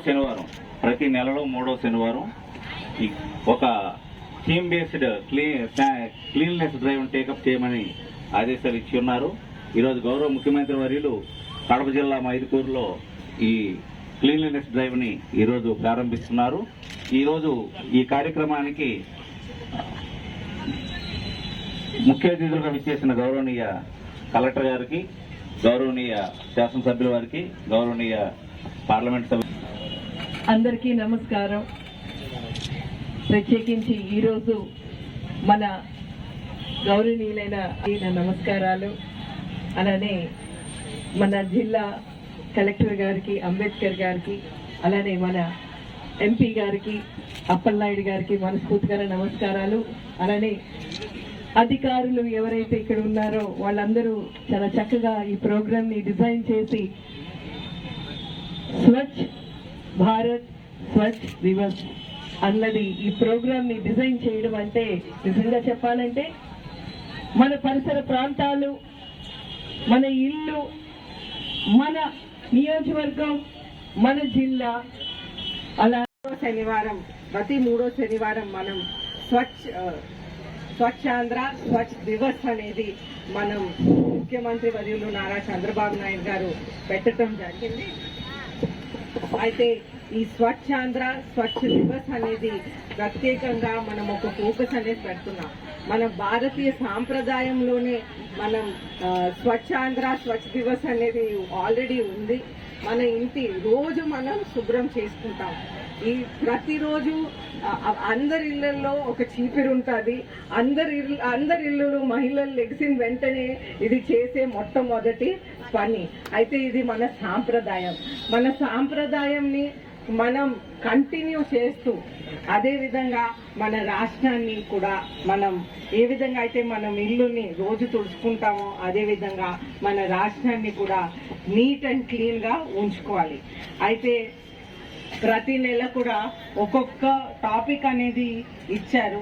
శనివారం, ప్రతి నెలలో 3వ శనివారం ఒక theme based cleanliness drive take up చేయమని ఆదేశాలు ఇచ్చి ఉన్నారు. ఈరోజు గౌరవ ముఖ్యమంత్రి వర్యులు కడప జిల్లా మైదుకూరులో ఈ క్లీన్లెస్ డ్రైవ్ ని ఈరోజు ప్రారంభిస్తున్నారు. ఈరోజు ఈ కార్యక్రమానికి ముఖ్య అతిథులుగా విచ్చేసిన గౌరవనీయ కలెక్టర్ గారికి, గౌరవనీయ శాసనసభ్యుల వారికి, గౌరవనీయ పార్లమెంట్ సభ్యులు అందరికీ నమస్కారం. ప్రత్యేకించి ఈరోజు మన గౌరవనీయులైన నమస్కారాలు. అలానే మన జిల్లా కలెక్టర్ గారికి, అంబేద్కర్ గారికి, అలానే మన ఎంపీ గారికి, అప్పలనాయుడు గారికి మనస్ఫూర్తిగా నమస్కారాలు. అలానే అధికారులు ఎవరైతే ఇక్కడ ఉన్నారో వాళ్ళందరూ చాలా చక్కగా ఈ ప్రోగ్రామ్ ని డిజైన్ చేసి స్వచ్ఛ భారత్ స్వచ్ఛ దివస్ అన్నది ఈ ప్రోగ్రామ్ ని డిజైన్ చేయడం అంటే నిజంగా చెప్పాలంటే మన పరిసర ప్రాంతాలు, మన ఇల్లు, మన నియోజకవర్గం, మన జిల్లా, అలా శనివారం ప్రతి 3వ శనివారం మనం స్వచ్ఛాంధ్ర స్వచ్ఛ దివస్ అనేది మనం ముఖ్యమంత్రి వర్యులు నారా చంద్రబాబు నాయుడు గారు పెట్టడం జరిగింది. అయితే ఈ స్వచ్ఛాంధ్ర స్వచ్ఛ దివస్ అనేది ప్రత్యేకంగా మనం ఒక ఫోకస్ అనేది పెడుతున్నాం. మన భారతీయ సాంప్రదాయంలోనే మనం స్వచ్ఛాంధ్ర స్వచ్ఛ దివస్ అనేది ఆల్రెడీ ఉంది. మన ఇంటి రోజు మనం శుభ్రం చేసుకుంటాం. ఈ ప్రతిరోజు అందరి ఇళ్లలో ఒక చీపిరి ఉంటుంది. అందరి ఇళ్ళు మహిళలు లెగిసిన వెంటనే ఇది చేసే మొట్టమొదటి పని. అయితే ఇది మన సాంప్రదాయం. మన సాంప్రదాయంని మనం కంటిన్యూ చేస్తూ అదే విధంగా మన రాష్ట్రాన్ని కూడా మనం ఏ విధంగా అయితే మనం ఇల్లుని రోజు తుడుచుకుంటామో అదే విధంగా మన రాష్ట్రాన్ని కూడా నీట్ అండ్ క్లీన్ గా ఉంచుకోవాలి. అయితే ప్రతి నెల కూడా ఒక్కొక్క టాపిక్ అనేది ఇచ్చారు.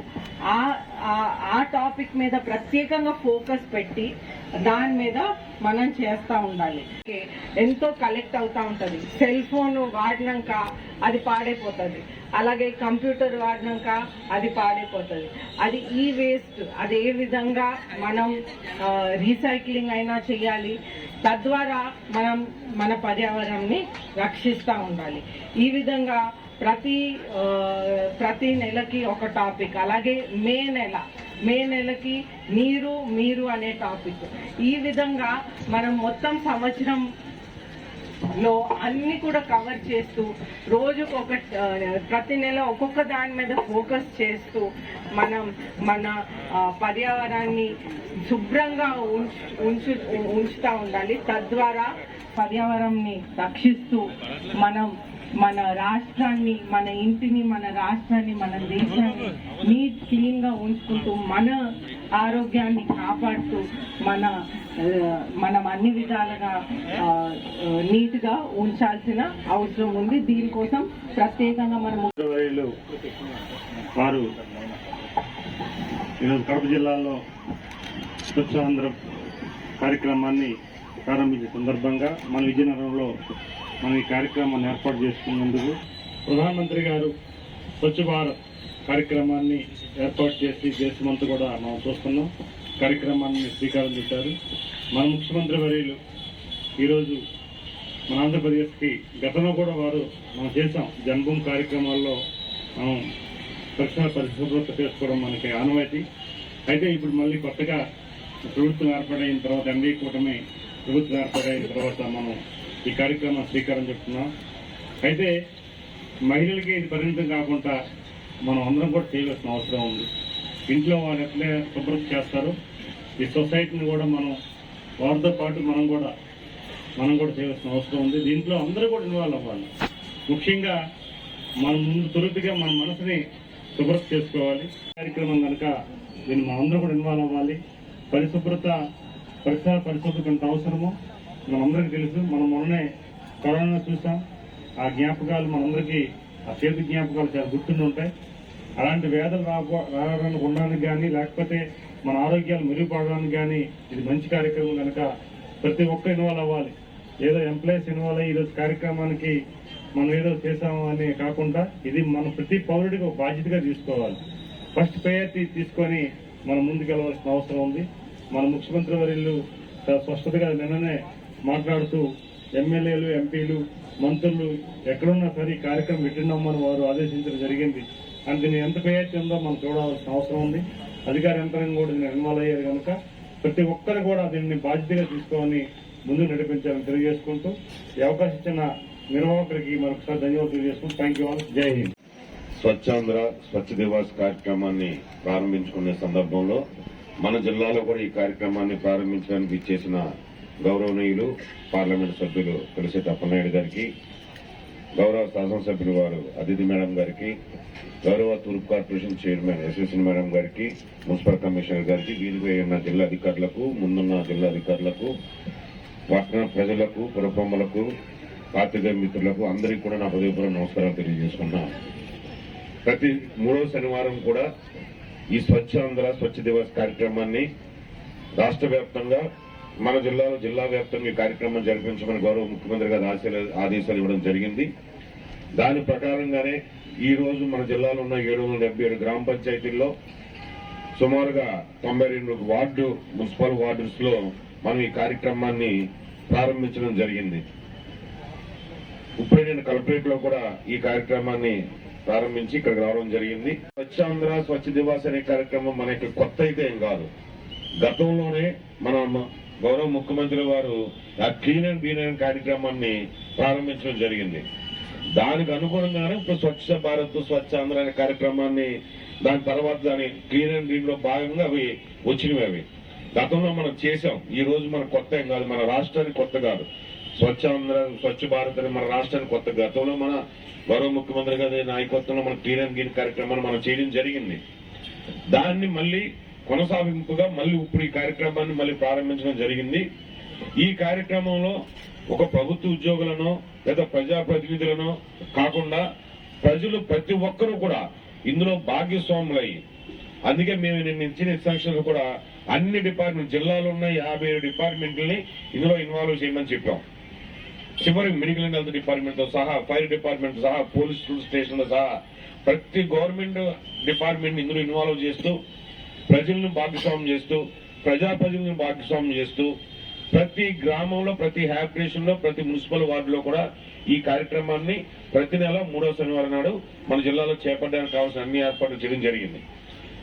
ఆ టాపిక్ మీద ప్రత్యేకంగా ఫోకస్ పెట్టి దాని మీద మనం చేస్తూ ఉండాలి. ఎంతో కలెక్ట్ అవుతూ ఉంటుంది. సెల్ ఫోన్ వాడినాక అది పాడైపోతుంది, అలాగే కంప్యూటర్ వాడినాక అది పాడైపోతుంది. అది ఈ వేస్ట్ అది ఏ విధంగా మనం రీసైక్లింగ్ అయినా చేయాలి. తద్వారా మనం మన పర్యావరణాన్ని రక్షిస్తూ ఉండాలి. ఈ విధంగా ప్రతి నెలకి ఒక టాపిక్, అలాగే మే నెలకి మీరు అనే టాపిక్. ఈ విధంగా మనం మొత్తం సంవత్సరంలో అన్ని కూడా కవర్ చేస్తూ ప్రతి నెల ఒక్కొక్క దాని మీద ఫోకస్ చేస్తూ మనం మన పర్యావరణాన్ని శుభ్రంగా ఉంచుతూ ఉండాలి. తద్వారా పర్యావరణాన్ని రక్షిస్తూ మనం మన రాష్ట్రాన్ని, మన ఇంటిని, మన రాష్ట్రాన్ని, మన దేశాన్ని నీట్ క్లీన్ గా ఉంచుకుంటూ మన ఆరోగ్యాన్ని కాపాడుతూ మనం అన్ని విధాలుగా నీట్ గా ఉంచాల్సిన అవసరం ఉంది. దీనికోసం ప్రత్యేకంగా మనం వారు ఈరోజు కడప జిల్లాలో స్వచ్ఛాంధ్ర కార్యక్రమాన్ని ప్రారంభించే సందర్భంగా మన విజయనగరంలో మనం ఈ కార్యక్రమాన్ని ఏర్పాటు చేసుకున్నందుకు ప్రధానమంత్రి గారు స్వచ్ఛ భారత్ కార్యక్రమాన్ని ఏర్పాటు చేసి దేశమంతా కూడా మనం చూస్తున్నాం. కార్యక్రమాన్ని శ్రీకారం చుట్టారు. మన ముఖ్యమంత్రి వర్యులు ఈరోజు మన ఆంధ్రప్రదేశ్కి గతంలో కూడా మనం చేసాం. జన్మభూమి కార్యక్రమాల్లో మనం పరిశుభ్రత చేసుకోవడం మనకి ఆనవాయితీ. అయితే ఇప్పుడు మళ్ళీ కొత్తగా ప్రభుత్వం ఏర్పాటైన తర్వాత ఎన్డీఏ కూటమి ప్రభుత్వం ఏర్పాటైన తర్వాత మనం ఈ కార్యక్రమం శ్రీకారం చుడుతున్నాం. అయితే మహిళలకి ఇది పరిమితం కాకుండా మనం అందరం కూడా చేయవలసిన అవసరం ఉంది. ఇంట్లో వాళ్ళు ఎట్లే శుభ్రత చేస్తారు, ఈ సొసైటీని కూడా వారితో పాటు మనం కూడా చేయవలసిన అవసరం ఉంది. దీంట్లో అందరూ కూడా ఇన్వాల్వ్ అవ్వాలి. ముఖ్యంగా మనం ముందు తొలుతగా మన మనసుని శుభ్రత చేసుకోవాలి. కార్యక్రమం కనుక దీన్ని మనం అందరూ కూడా ఇన్వాల్వ్ అవ్వాలి. పరిసర పరిశుభ్రత ఎంత అవసరమో మనందరికీ తెలుసు. మనం మొన్ననే కరోనా చూసాం. ఆ జ్ఞాపకాలు మనందరికీ, ఆ చేతి జ్ఞాపకాలు చాలా గుర్తుండి ఉంటాయి. అలాంటి వ్యాధులు రావడానికి ఉండడానికి కానీ, లేకపోతే మన ఆరోగ్యాలు మెరుగుపడడానికి కానీ ఇది మంచి కార్యక్రమం కనుక ప్రతి ఒక్కరు ఇన్వాల్వ్ అవ్వాలి. ఏదో ఎంప్లాయీస్ ఇన్వాల్వ్ అయ్యి ఈరోజు కార్యక్రమానికి మనం ఏదో చేసాము అని కాకుండా ఇది మన ప్రతి పౌరుడికి ఒక బాధ్యతగా తీసుకోవాలి. ఫస్ట్ ప్రయారిటీ తీసుకొని మనం ముందుకెళ్ళవలసిన అవసరం ఉంది. మన ముఖ్యమంత్రి వర్యులు చాలా స్పష్టతగా నిన్ననే మాట్లాడుతూ ఎమ్మెల్యేలు, ఎంపీలు, మంత్రులు ఎక్కడున్నా సరే ఈ కార్యక్రమం పెట్టినామని వారు ఆదేశించడం జరిగింది. అంటే దీన్ని ఎంత ప్రయారిటీ ఉందో మనం చూడాల్సిన అవసరం ఉంది. అధికార యంత్రాంగం కూడా దీన్ని ఇన్వాల్వ్ అయ్యారు కనుక ప్రతి ఒక్కరు కూడా దీన్ని బాధ్యతగా తీసుకొని ముందుకు నడిపించాలని తెలియజేసుకుంటూ ఈ అవకాశం ఇచ్చిన నిర్వాహకులకి మరొకసారి ధన్యవాదాలు తెలియజేసుకుంటూ థ్యాంక్ యూ ఆల్. జై హింద్. స్వచ్ఛాంధ్ర స్వచ్ఛ దివాస్ కార్యక్రమాన్ని ప్రారంభించుకునే సందర్భంలో మన జిల్లాలో కూడా ఈ కార్యక్రమాన్ని ప్రారంభించడానికి ఇచ్చేసిన గౌరవనీయులు పార్లమెంట్ సభ్యులు తులసిరెడ్డి అప్పలనాయుడు గారికి, గౌరవ శాసనసభ్యులు వారు అదితి మేడం గారికి, గౌరవ తూర్పు కార్పొరేషన్ చైర్మన్ యశస్విని మేడం గారికి, మున్సిపల్ కమిషనర్ గారికి, వీధిపై ఉన్న జిల్లా అధికారులకు, ముందున్న జిల్లా అధికారులకు, పట్టణ ప్రజలకు, పురప్రములకు, పాత్రికేయ మిత్రులకు అందరికీ కూడా నా హృదయపూర్వక నమస్కారాలు తెలియజేసుకున్నాను. ప్రతి 3వ శనివారం కూడా ఈ స్వచ్ఛాంధ్ర స్వచ్ఛ దివస్ కార్యక్రమాన్ని రాష్ట్ర వ్యాప్తంగా మన జిల్లాలో జిల్లా వ్యాప్తంగా ఈ కార్యక్రమం జరిపించమని గౌరవ ముఖ్యమంత్రి గారు ఆదేశాలు ఇవ్వడం జరిగింది. దాని ప్రకారంగానే ఈ రోజు మన జిల్లాలో ఉన్న 777 గ్రామ పంచాయతీల్లో సుమారుగా 92 వార్డు మున్సిపల్ వార్డ్స్ లో మనం ఈ కార్యక్రమాన్ని ప్రారంభించడం జరిగింది. ఇప్పుడే నేను కలెక్టరేట్ లో కూడా ఈ కార్యక్రమాన్ని ప్రారంభించి ఇక్కడికి రావడం జరిగింది. స్వచ్ఛాంధ్ర స్వచ్ఛ దివాస్ అనే కార్యక్రమం మనకి కొత్త అయితే ఏం కాదు. గతంలోనే మన గౌరవ ముఖ్యమంత్రి వారు ఆ క్లీన్ అండ్ గ్రీన్ అనే కార్యక్రమాన్ని ప్రారంభించడం జరిగింది. దానికి అనుగుణంగానే ఇప్పుడు స్వచ్ఛ భారత్ స్వచ్ఛాంధ్ర అనే కార్యక్రమాన్ని దాని తర్వాత దాని క్లీన్ అండ్ గ్రీన్ లో భాగంగా అవి వచ్చినవి. అవి గతంలో మనం చేశాం. ఈ రోజు మనకు కొత్త ఏం కాదు, మన రాష్ట్రానికి కొత్త కాదు. స్వచ్ఛాంధ్ర స్వచ్ఛ భారత్ అని మన రాష్ట్రానికి కొత్త. గతంలో మన గౌరవ ముఖ్యమంత్రి గారి నాయకత్వంలో మన క్లీన్ అండ్ గ్రీన్ కార్యక్రమాన్ని మనం చేయడం జరిగింది. దాన్ని మళ్ళీ కొనసాగింపుగా మళ్ళీ ఇప్పుడు ఈ కార్యక్రమాన్ని మళ్ళీ ప్రారంభించడం జరిగింది. ఈ కార్యక్రమంలో ఒక ప్రభుత్వ ఉద్యోగులను లేదా ప్రజాప్రతినిధులను కాకుండా ప్రజలు ప్రతి ఒక్కరూ కూడా ఇందులో భాగస్వాములయ్యి, అందుకే మేము నిన్న ఇచ్చిన ఇన్స్ట్రక్షన్లు కూడా అన్ని డిపార్ట్మెంట్ జిల్లాలో ఉన్న 57 డిపార్ట్మెంట్లని ఇందులో ఇన్వాల్వ్ చేయమని చెప్పాం. చివరికి మెడికల్ అండ్ హెల్త్ డిపార్ట్మెంట్ తో సహా, ఫైర్ డిపార్ట్మెంట్ సహా, పోలీస్ స్టేషన్ సహా ప్రతి గవర్నమెంట్ డిపార్ట్మెంట్ ఇందులో ఇన్వాల్వ్ చేస్తూ ప్రజలను భాగస్వామ్యం చేస్తూ ప్రజాప్రతినిధులను భాగస్వామ్యం చేస్తూ ప్రతి గ్రామంలో ప్రతి హ్యాబిటేషన్ లో ప్రతి మున్సిపల్ వార్డులో కూడా ఈ కార్యక్రమాన్ని ప్రతి నెల 3వ శనివారం నాడు మన జిల్లాలో చేపట్టడానికి కావాల్సిన అన్ని ఏర్పాట్లు చేయడం జరిగింది.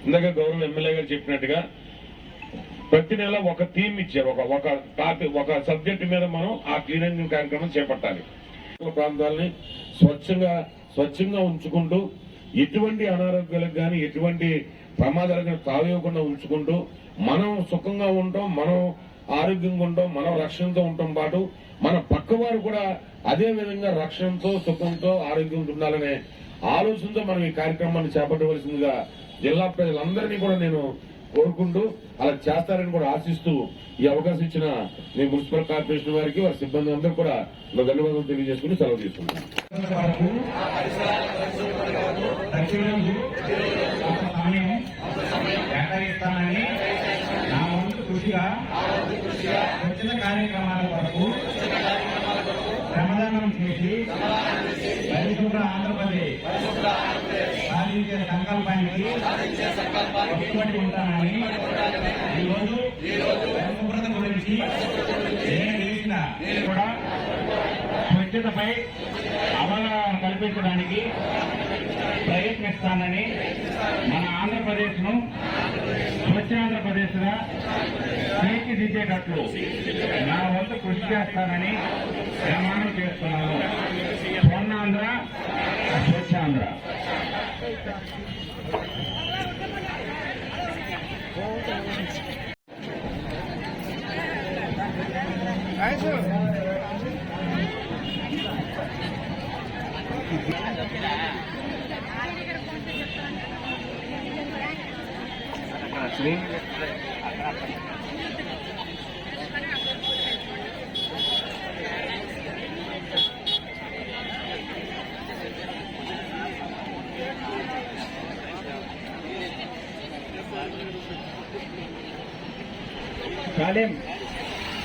ఇందాక గౌరవ ఎమ్మెల్యే గారు చెప్పినట్టుగా ప్రతి నెల ఒక థీమ్ ఇచ్చారు. ఒక టాపిక్, ఒక సబ్జెక్టు మీద మనం ఆ క్లీనింగ్ కార్యక్రమం చేపట్టాలి. ప్రాంతాలని స్వచ్ఛంగా ఉంచుకుంటూ ఎటువంటి అనారోగ్యాలకు కానీ ఎటువంటి ప్రమాదాలకు తావివ్వకుండా ఉంచుకుంటూ మనం సుఖంగా ఉంటాం, మనం ఆరోగ్యంగా ఉంటాం, మనం రక్షణతో ఉండటం పాటు మన పక్కవారు కూడా అదే విధంగా రక్షణతో సుఖంతో ఆరోగ్యంతో ఉండాలనే ఆలోచనతో మనం ఈ కార్యక్రమాన్ని చేపట్టవలసిందిగా జిల్లా ప్రజలందరినీ కూడా నేను కోరుకుంటూ అలా చేస్తారని కూడా ఆశిస్తూ ఈ అవకాశం ఇచ్చిన మీ మున్సిపల్ కార్పొరేషన్ వారికి వారి సిబ్బంది అందరూ కూడా ధన్యవాదాలు తెలియజేసుకుని సెలవు తీసుకుంటాను. వచ్చిన కార్యక్రమాల కొరకు శ్రమదానం చేసి పరిశుభ్ర ఆంధ్రప్రదేశ్ సాధించే సంకల్పానికి కట్టుబడి ఉంటానని ఈరోజు పరిశుభ్రత గురించి నేను చేసిన కూడా స్వచ్ఛతపై అవగాహన కల్పించడానికి ప్రయత్నిస్తానని మన ఆంధ్రప్రదేశ్ ను స్వచ్ఛాంధ్రప్రదేశ్ గా తీర్చిదిద్దేటట్లు నా వంతు కృషి చేస్తానని ప్రమాణం చేస్తున్నాను. స్వర్ణాంధ్ర స్వచ్ఛాంధ్ర.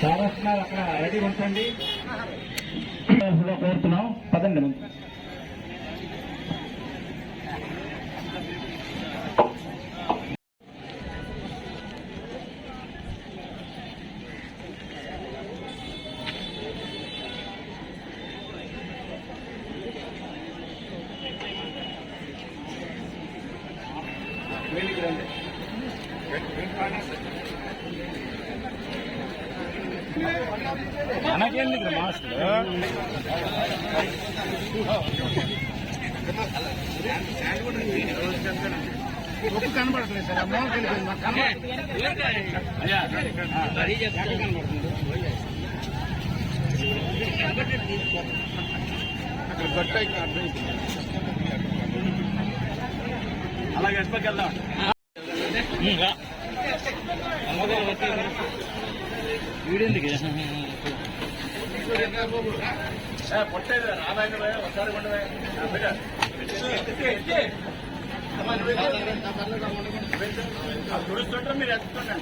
సార్ వస్తున్నారు, అక్కడ రెడీ ఉంచండి. కోరుతున్నాం, పదండి ముందు. మనకేందుకు మాస్క్ కనబడట్లేదు సార్. అలాగే ఎప్పటికెళ్దాం. వీడెందుకు పొట్టేది రామాయణ ఒకసారి చూస్తుంటారు మీరు ఎత్తుకోండి.